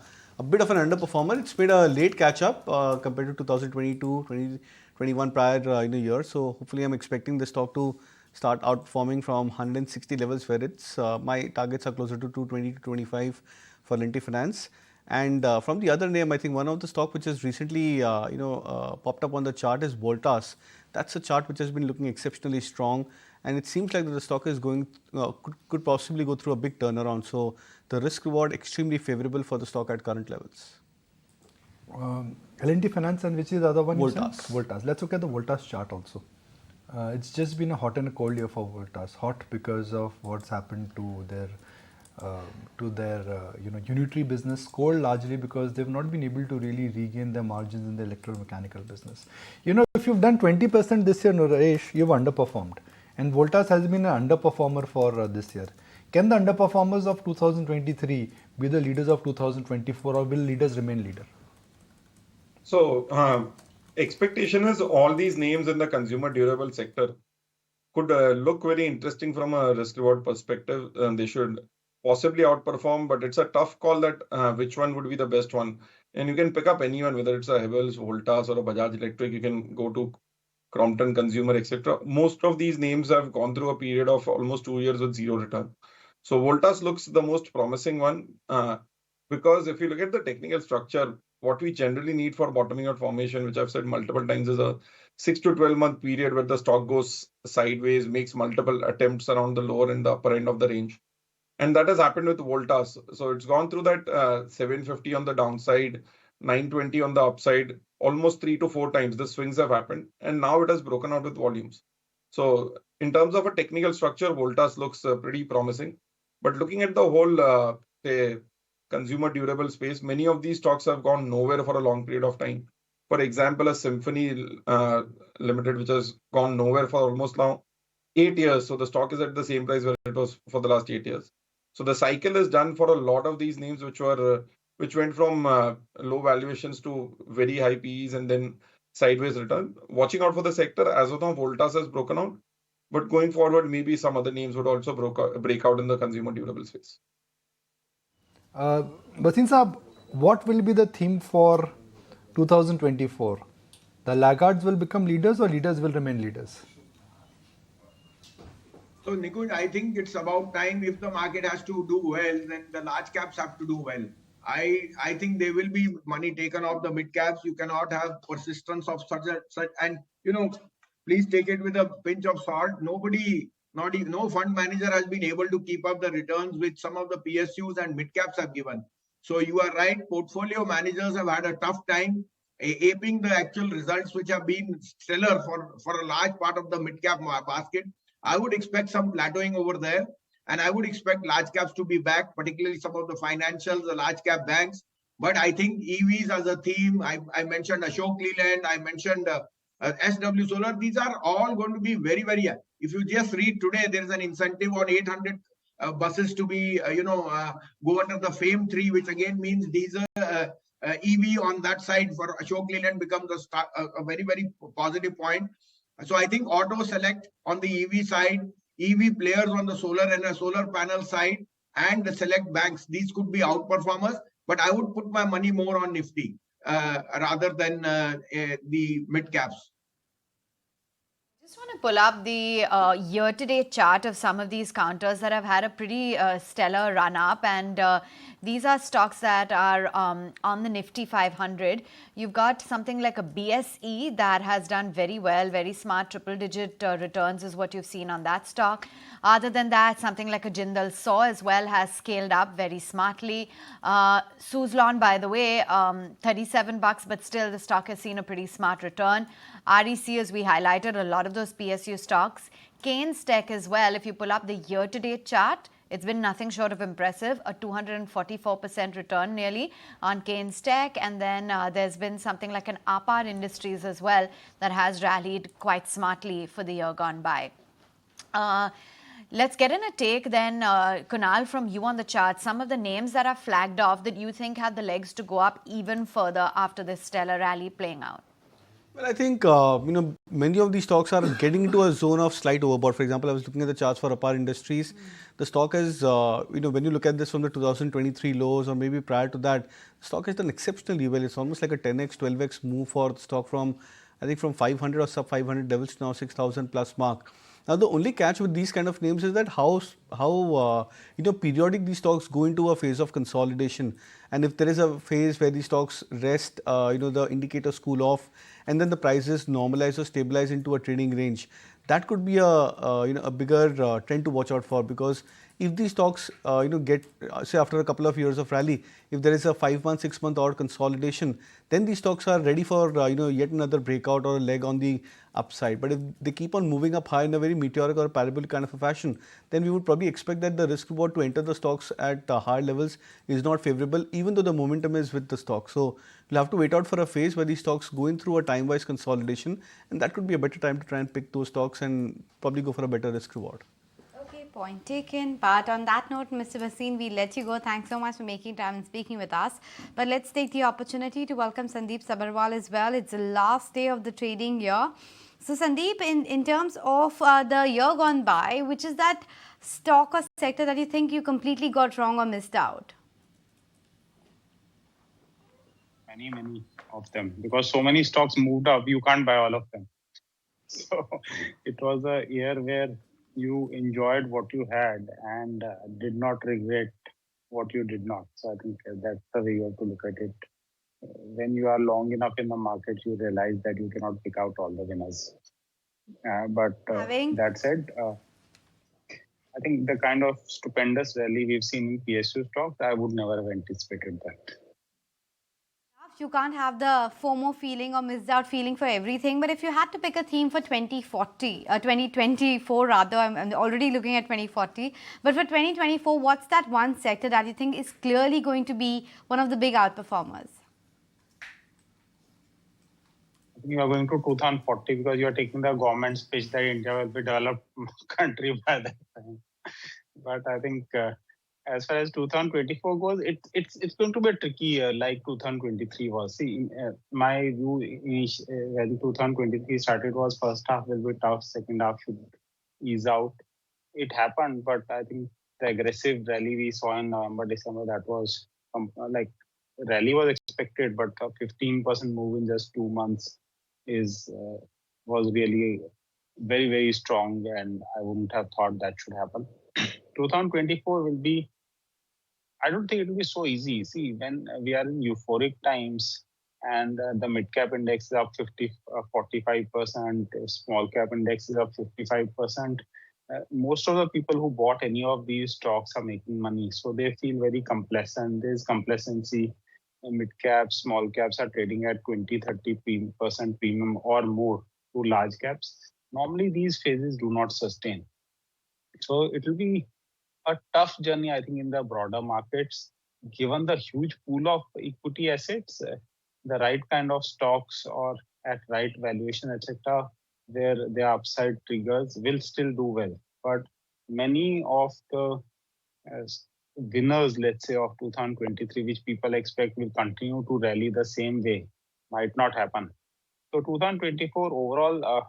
bit of an underperformer. It's made a late catch up compared to 2022, 2021 prior year. So hopefully I'm expecting the stock to start outperforming from 160 levels where it's my targets are closer to 220 to 25 for L&T Finance. And from the other name, I think one of the stock which has recently popped up on the chart is Voltas. That's a chart which has been looking exceptionally strong, and it seems like the stock is going could possibly go through a big turnaround. So the risk reward extremely favorable for the stock at current levels. L&T Finance, and which is the other one? Voltas. Voltas. Let's look at the Voltas chart also. It's just been a hot and a cold year for Voltas. Hot because of what's happened to their unitary business. Cold largely because they've not been able to really regain their margins in the electromechanical business. If you've done 20% this year, Naresh, you've underperformed. And Voltas has been an underperformer for this year. Can the underperformers of 2023 be the leaders of 2024, or will leaders remain leader? So expectation is all these names in the consumer durable sector could look very interesting from a risk reward perspective. They should possibly outperform, but it's a tough call that which one would be the best one. And you can pick up anyone, whether it's a Havells, Voltas, or a Bajaj Electric. You can go to Crompton Consumer, etc. Most of these names have gone through a period of almost 2 years with zero return. So Voltas looks the most promising one. because if you look at the technical structure, what we generally need for bottoming out formation, which I've said multiple times, is a 6 to 12 month period where the stock goes sideways, makes multiple attempts around the lower and the upper end of the range. And that has happened with Voltas. So it's gone through that 750 on the downside, 920 on the upside, almost 3 to 4 times. The swings have happened, and now it has broken out with volumes. So in terms of a technical structure, Voltas looks pretty promising. But looking at the whole say, consumer durable space, many of these stocks have gone nowhere for a long period of time. For example, a Symphony Limited, which has gone nowhere for almost now 8 years. So the stock is at the same price where it was for the last 8 years. So the cycle is done for a lot of these names, which went from low valuations to very high PEs and then sideways return. Watching out for the sector, as of now, Voltas has broken out, but going forward, maybe some other names would also break out in the consumer durable space. Basin Saab, what will be the theme for 2024? The laggards will become leaders or leaders will remain leaders? So, Nikunj, I think it's about time. If the market has to do well, then the large caps have to do well. I think there will be money taken off the mid caps. You cannot have persistence of such and please take it with a pinch of salt. Nobody, not even no fund manager has been able to keep up the returns which some of the PSUs and mid caps have given. So you are right. Portfolio managers have had a tough time aping the actual results which have been stellar for a large part of the mid cap basket. I would expect some plateauing over there. And I would expect large caps to be back, particularly some of the financials, the large cap banks. But I think EVs as a theme, I mentioned Ashok Leland, I mentioned SW Solar. These are all going to be very, very. If you just read today, there is an incentive on 800 buses to be, go under the FAME 3, which again means diesel EV on that side for Ashok Leland becomes a very, very positive point. So I think Auto Select on the EV side, EV players on the solar and a solar panel side, and the select banks, these could be outperformers. But I would put my money more on Nifty rather than the mid caps. I just want to pull up the year-to-date chart of some of these counters that have had a pretty stellar run-up, and these are stocks that are on the Nifty 500. You've got something like a BSE that has done very well, very smart triple-digit returns is what you've seen on that stock. Other than that, something like a Jindal SAW as well has scaled up very smartly. Suzlon, by the way, $37, but still the stock has seen a pretty smart return. REC, as we highlighted, a lot of those PSU stocks. Keynes Tech as well, if you pull up the year-to-date chart, it's been nothing short of impressive, a 244% return nearly on Keynes Tech. And then there's been something like an APAR Industries as well that has rallied quite smartly for the year gone by. Let's get in a take then, Kunal, from you on the chart. Some of the names that are flagged off that you think have the legs to go up even further after this stellar rally playing out. Well, I think, many of these stocks are getting into a zone of slight overbought. For example, I was looking at the charts for APAR Industries. The stock is, when you look at this from the 2023 lows or maybe prior to that, the stock has done exceptionally well. It's almost like a 10x, 12x move for the stock from, I think, from 500 or sub 500 levels to now 6,000 plus mark. Now, the only catch with these kind of names is that how periodic these stocks go into a phase of consolidation. And if there is a phase where these stocks rest, the indicators cool off, and then the prices normalize or stabilize into a trading range, that could be a bigger trend to watch out for. Because if these stocks, get, say after a couple of years of rally, if there is a 5 month, 6 month odd consolidation, then these stocks are ready for, yet another breakout or a leg on the upside. But if they keep on moving up high in a very meteoric or parabolic kind of a fashion, then we would probably expect that the risk reward to enter the stocks at higher levels is not favorable, even though the momentum is with the stock. So you'll have to wait out for a phase where these stocks go in through a time-wise consolidation, and that could be a better time to try and pick those stocks and probably go for a better risk reward. Point taken. But on that note, Mr. Bhasin, we let you go. Thanks so much for making time and speaking with us. But let's take the opportunity to welcome Sandeep Sabharwal as well. It's the last day of the trading year. So Sandeep, in terms of the year gone by, which is that stock or sector that you think you completely got wrong or missed out? Many of them, because so many stocks moved up, you can't buy all of them. So it was a year where you enjoyed what you had and did not regret what you did not. So I think that's the way you have to look at it. When you are long enough in the market, you realize that you cannot pick out all the winners. But that said, I think the kind of stupendous rally we've seen in PSU stocks, I would never have anticipated that. You can't have the FOMO feeling or missed out feeling for everything. But if you had to pick a theme for 2024 rather, I'm already looking at 2040. But for 2024, what's that one sector that you think is clearly going to be one of the big outperformers? I think you are going to 2040 because you are taking the government's pitch that India will be developed country by that time. But I think as far as 2024 goes, it's going to be a tricky year like 2023 was. See, my view when 2023 started was first half will be tough, second half should ease out. It happened, but I think the aggressive rally we saw in November, December, that was like rally was expected, but a 15% move in just 2 months was really very, very strong, and I wouldn't have thought that should happen. 2024 will be, I don't think it will be so easy. See, when we are in euphoric times and the mid cap index is up 45%, small cap index is up 55%, most of the people who bought any of these stocks are making money. So they feel very complacent. There's complacency. Mid caps, small caps are trading at 20-30% premium or more to large caps. Normally, these phases do not sustain. So it will be a tough journey, I think, in the broader markets, given the huge pool of equity assets, the right kind of stocks or at right valuation, etc., where their upside triggers will still do well. But many of the winners, let's say, of 2023, which people expect will continue to rally the same way, might not happen. So 2024 overall,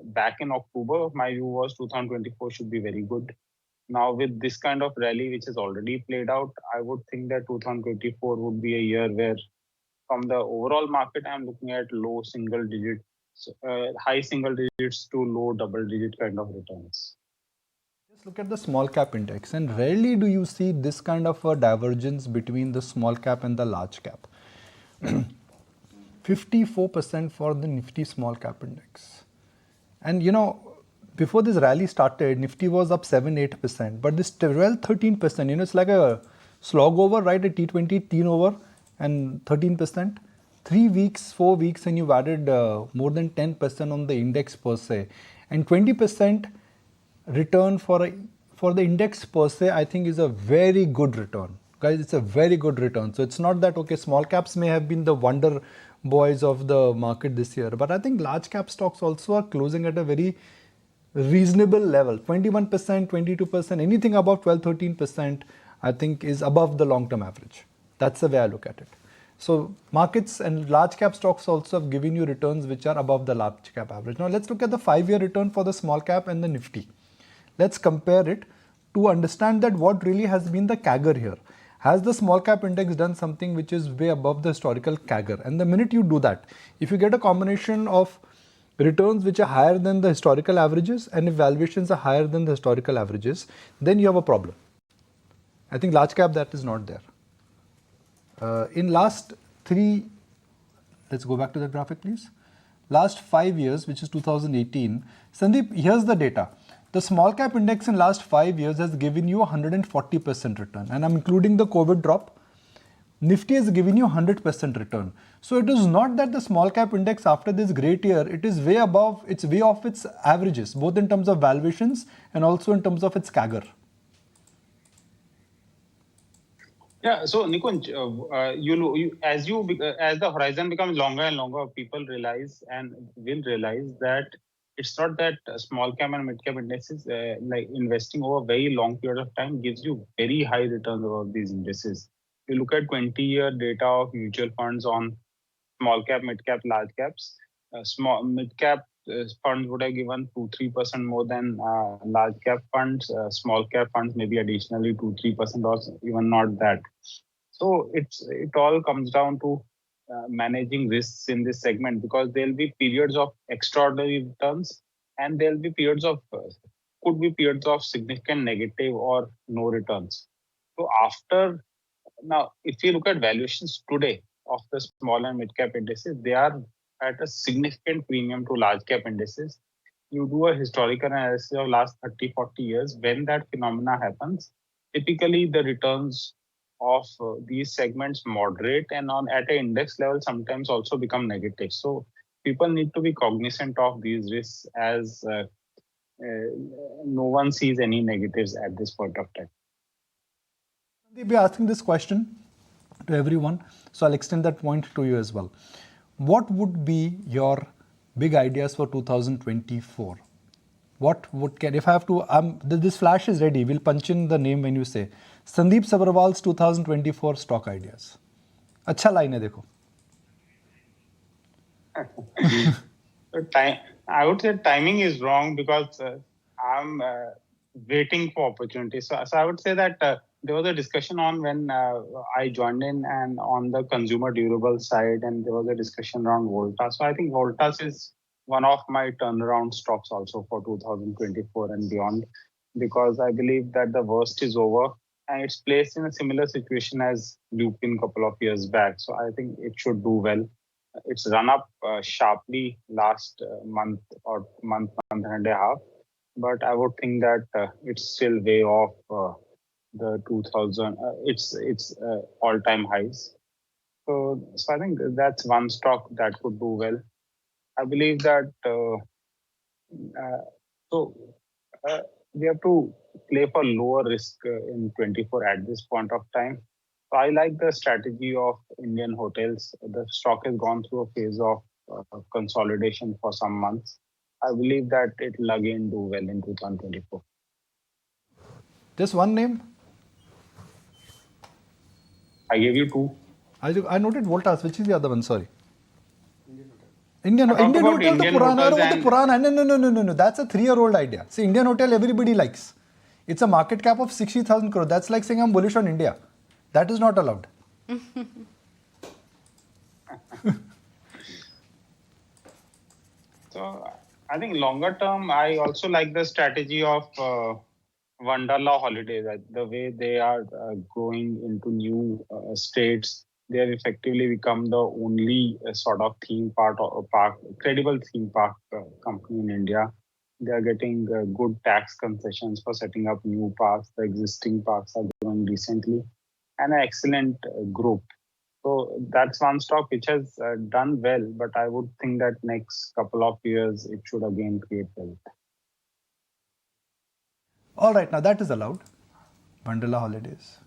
back in October, my view was 2024 should be very good. Now, with this kind of rally, which has already played out, I would think that 2024 would be a year where, from the overall market, I'm looking at low single digits, high single digits to low double digit kind of returns. Just look at the small cap index, and rarely do you see this kind of a divergence between the small cap and the large cap. 54% for the Nifty small cap index. And before this rally started, Nifty was up 7-8%, but this 12-13%, it's like a slog over, right? A T20 teen over and 13%. 3 weeks, 4 weeks, and you've added more than 10% on the index per se, and 20% return for the index per se, I think, is a very good return. Guys, it's a very good return. So it's not that, okay, small caps may have been the wonder boys of the market this year, but I think large cap stocks also are closing at a very reasonable level. 21%, 22%, anything above 12-13%, I think, is above the long-term average. That's the way I look at it. So markets and large cap stocks also have given you returns which are above the large cap average. Now let's look at the 5-year return for the small cap and the Nifty. Let's compare it to understand that what really has been the CAGR here. Has the small cap index done something which is way above the historical CAGR? And the minute you do that, if you get a combination of returns which are higher than the historical averages and if valuations are higher than the historical averages, then you have a problem. I think large cap, that is not there. In last 3, let's go back to the graphic please. Last 5 years, which is 2018, Sandeep, here's the data. The small cap index in last 5 years has given you 140% return, and I'm including the COVID drop. Nifty has given you 100% return. So it is not that the small cap index after this great year, it is way above, it's way off its averages, both in terms of valuations and also in terms of its CAGR. Yeah, so Nikunj, as the horizon becomes longer and longer, people realize and will realize that it's not that small cap and mid cap indexes, like investing over a very long period of time gives you very high returns over these indices. You look at 20-year data of mutual funds on small cap, mid cap, large caps. Small mid cap funds would have given 2-3% more than large cap funds. Small cap funds maybe additionally 2-3% or even not that. So it all comes down to managing risks in this segment, because there'll be periods of extraordinary returns and there'll be periods of significant negative or no returns. So after now, if you look at valuations today of the small and mid cap indices, they are at a significant premium to large cap indices. You do a historical analysis of last 30, 40 years, when that phenomena happens, typically the returns of these segments moderate and on at an index level sometimes also become negative. So people need to be cognizant of these risks as no one sees any negatives at this point of time. They'll be asking this question to everyone, so I'll extend that point to you as well. What would be your big ideas for 2024? What would can, if I have to, this flash is ready, we'll punch in the name when you say. Sandeep Sabharwal's 2024 stock ideas. अच्छा line है देखो. I would say timing is wrong because I'm waiting for opportunities. So I would say that there was a discussion on when I joined in and on the consumer durable side, and there was a discussion around Voltas. So I think Voltas is one of my turnaround stocks also for 2024 and beyond, because I believe that the worst is over and it's placed in a similar situation as Lupin a couple of years back. So I think it should do well. It's run up sharply last month and a half, but I would think that it's still way off the 2000. It's all-time highs. So I think that's one stock that could do well. I believe that we have to play for lower risk in 24 at this point of time. So I like the strategy of Indian hotels. The stock has gone through a phase of consolidation for some months. I believe that it will again do well in 2024. Just one name? I gave you two. I noted Voltas. Which is the other one? Sorry. Indian Hotel Indian to Purana. Hotels and- Purana. No. That's a 3-year-old idea. See, Indian Hotel everybody likes. It's a market cap of 60,000 crore. That's like saying I'm bullish on India. That is not allowed. So I think longer term, I also like the strategy of Wonderla Holidays. The way they are going into new states, they have effectively become the only sort of theme park, credible theme park company in India. They are getting good tax concessions for setting up new parks. The existing parks are growing recently, and an excellent group. So that's one stock which has done well, but I would think that next couple of years it should again create wealth. All right, now that is allowed. Wonderla Holidays.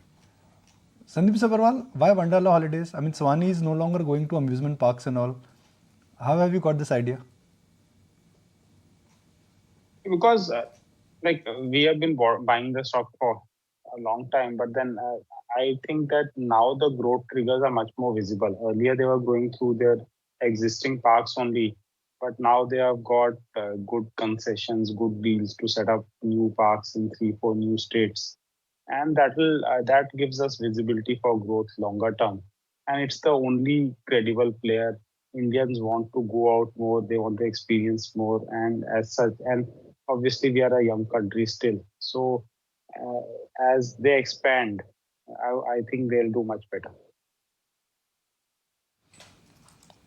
Sandeep Sabharwal, why Wonderla Holidays? I mean, Swani is no longer going to amusement parks and all. How have you got this idea? Because we have been buying the stock for a long time, but then I think that now the growth triggers are much more visible. Earlier they were going through their existing parks only, but now they have got good concessions, good deals to set up new parks in 3-4 new states, and that gives us visibility for growth longer term. And it's the only credible player. Indians want to go out more, they want to experience more, and as such, and obviously we are a young country still. So as they expand, I think they'll do much better.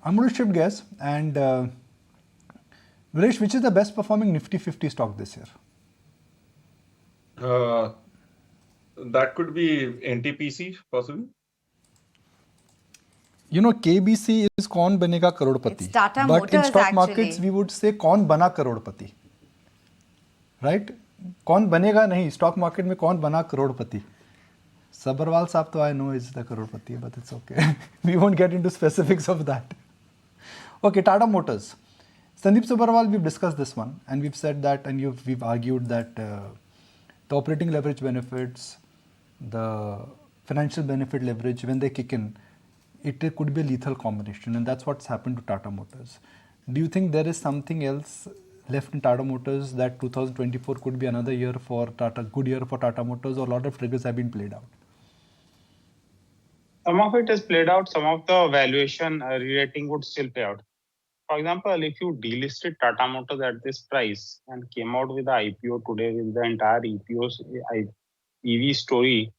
I'm going to shift gears and Viresh, which is the best performing Nifty 50 stock this year? That could be NTPC, possibly. You know, KBC is Kaun Banega Karodpati. It's Tata but in Motors, stock markets, actually. we would say Kaun Bana Karodpati. Right? Kaun Banega nahi. Stock market mein Kaun Bana Karodpati. Sabharwal Saab to I know is the Karodpati, but it's okay. We won't get into specifics of that. Okay, Tata Motors. Sandeep Sabharwal, we've discussed this one and we've said that, and we've argued that the operating leverage benefits, the financial benefit leverage, when they kick in, it could be a lethal combination, and that's what's happened to Tata Motors. Do you think there is something else left in Tata Motors that 2024 could be another year for Tata, good year for Tata Motors, or a lot of triggers have been played out? Some of it is played out, some of the valuation re-rating would still play out. For example, if you delisted Tata Motors at this price and came out with the IPO today with the entire EV story,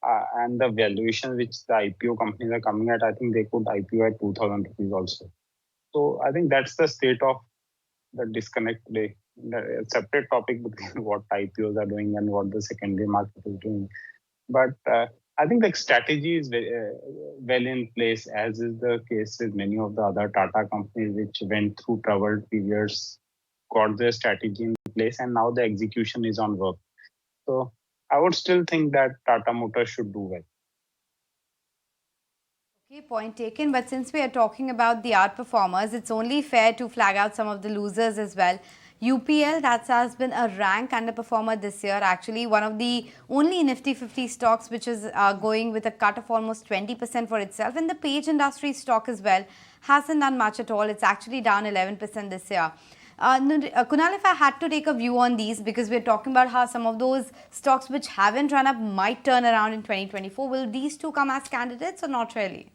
and the valuation which the IPO companies are coming at, I think they could IPO at 2,000 rupees also. So I think that's the state of the disconnect today. A separate topic between what IPOs are doing and what the secondary market is doing. But I think the strategy is well in place, as is the case with many of the other Tata companies which went through troubled periods, got their strategy in place, and now the execution is on work. So I would still think that Tata Motors should do well. Okay, point taken. But since we are talking about the outperformers, it's only fair to flag out some of the losers as well. UPL, that has been a rank underperformer this year. Actually, one of the only Nifty 50 stocks which is going with a cut of almost 20% for itself. And the Page Industries stock as well hasn't done much at all. It's actually down 11% this year. Kunal, if I had to take a view on these, because we're talking about how some of those stocks which haven't run up might turn around in 2024, will these two come as candidates or not really?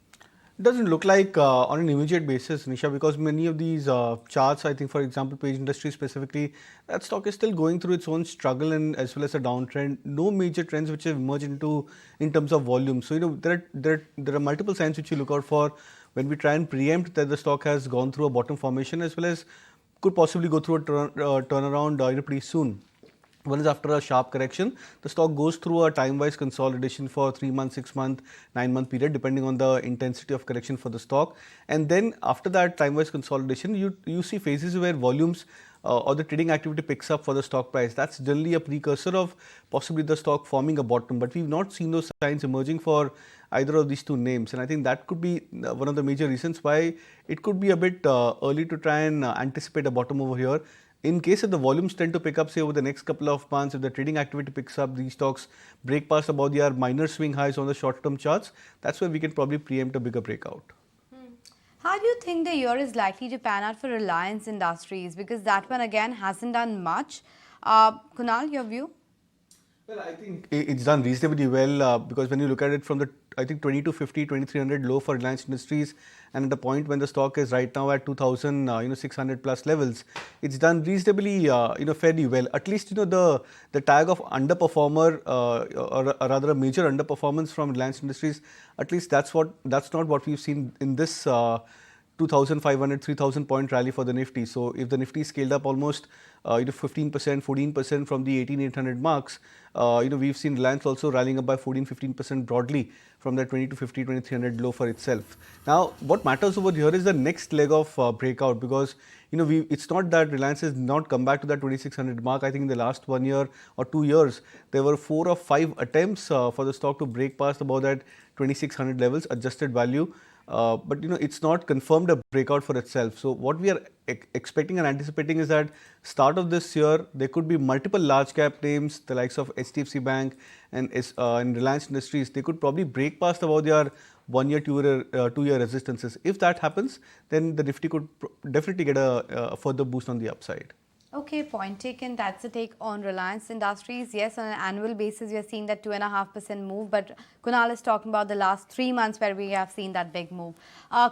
Doesn't look like on an immediate basis, Nisha, because many of these charts, I think, for example, Page Industries specifically, that stock is still going through its own struggle and as well as a downtrend. No major trends which have emerged in terms of volume. So there are multiple signs which you look out for when we try and preempt that the stock has gone through a bottom formation as well as could possibly go through a turnaround pretty soon. One is after a sharp correction, the stock goes through a time-wise consolidation for 3 months, 6 month, 9-month period, depending on the intensity of correction for the stock. And then after that time-wise consolidation, you see phases where volumes or the trading activity picks up for the stock price. That's generally a precursor of possibly the stock forming a bottom. But we've not seen those signs emerging for either of these two names. And I think that could be one of the major reasons why it could be a bit early to try and anticipate a bottom over here. In case if the volumes tend to pick up, say over the next couple of months, if the trading activity picks up, these stocks break past about their minor swing highs on the short-term charts, that's where we can probably preempt a bigger breakout. How do you think the year is likely to pan out for Reliance Industries? Because that one again hasn't done much. Kunal, your view? Well, I think it's done reasonably well because when you look at it from the, I think 2250, 2300 low for Reliance Industries, and at the point when the stock is right now at 2600 plus levels, it's done reasonably fairly well. At least the tag of underperformer or rather a major underperformance from Reliance Industries, at least that's not what we've seen in this 2,500, 3,000 point rally for the Nifty. So if the Nifty scaled up almost 15%, 14% from the 18,800 marks, we've seen Reliance also rallying up by 14-15% broadly from that 2250, 2300 low for itself. Now, what matters over here is the next leg of breakout, because it's not that Reliance has not come back to that 2600 mark. I think in the last 1 year or 2 years, there were 4 or 5 attempts for the stock to break past about that 2600 levels adjusted value. But it's not confirmed a breakout for itself. So what we are expecting and anticipating is that start of this year there could be multiple large cap names, the likes of HDFC Bank and Reliance Industries. They could probably break past about their 1 year, 2 year resistances. If that happens, then the Nifty could definitely get a further boost on the upside. Okay, point taken. That's the take on Reliance Industries. Yes, on an annual basis, we are seeing that 2.5% move. But Kunal is talking about the last 3 months where we have seen that big move.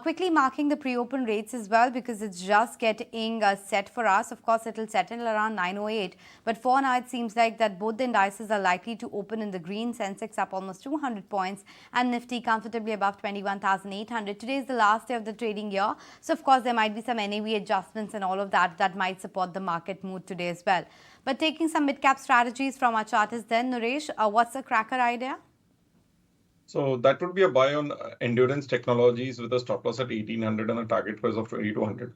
Quickly marking the pre-open rates as well, because it's just getting set for us. Of course, it will settle around 908. But for now, it seems like that both the indices are likely to open in the green. Sensex up almost 200 points and Nifty comfortably above 21,800. Today is the last day of the trading year. So, of course, there might be some NAV adjustments and all of that might support the market mood today as well. But taking some mid-cap strategies from our charters then, Naresh, what's the cracker idea? So that would be a buy on Endurance Technologies with a stop loss at 1800 and a target price of 2200.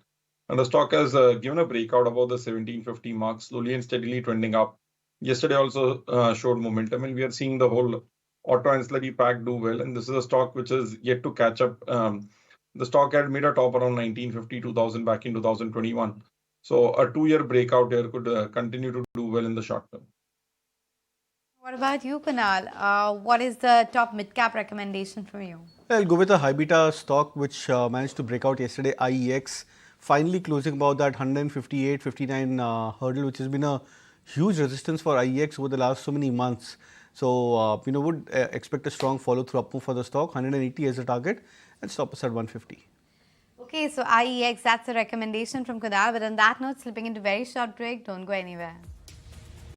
And the stock has given a breakout above the 1750 mark, slowly and steadily trending up. Yesterday also showed momentum, and we are seeing the whole auto ancillary pack do well. And this is a stock which is yet to catch up. The stock had made a top around 1950, 2000 back in 2021. So a 2-year breakout here could continue to do well in the short term. What about you, Kunal? What is the top mid-cap recommendation from you? I'll go with a high beta stock which managed to break out yesterday, IEX, finally closing about that 158, 59 hurdle, which has been a huge resistance for IEX over the last so many months. So, would expect a strong follow-through up move for the stock, 180 as a target, and stop us at 150. Okay, so IEX, that's a recommendation from Kunal. But on that note, slipping into very short break, don't go anywhere.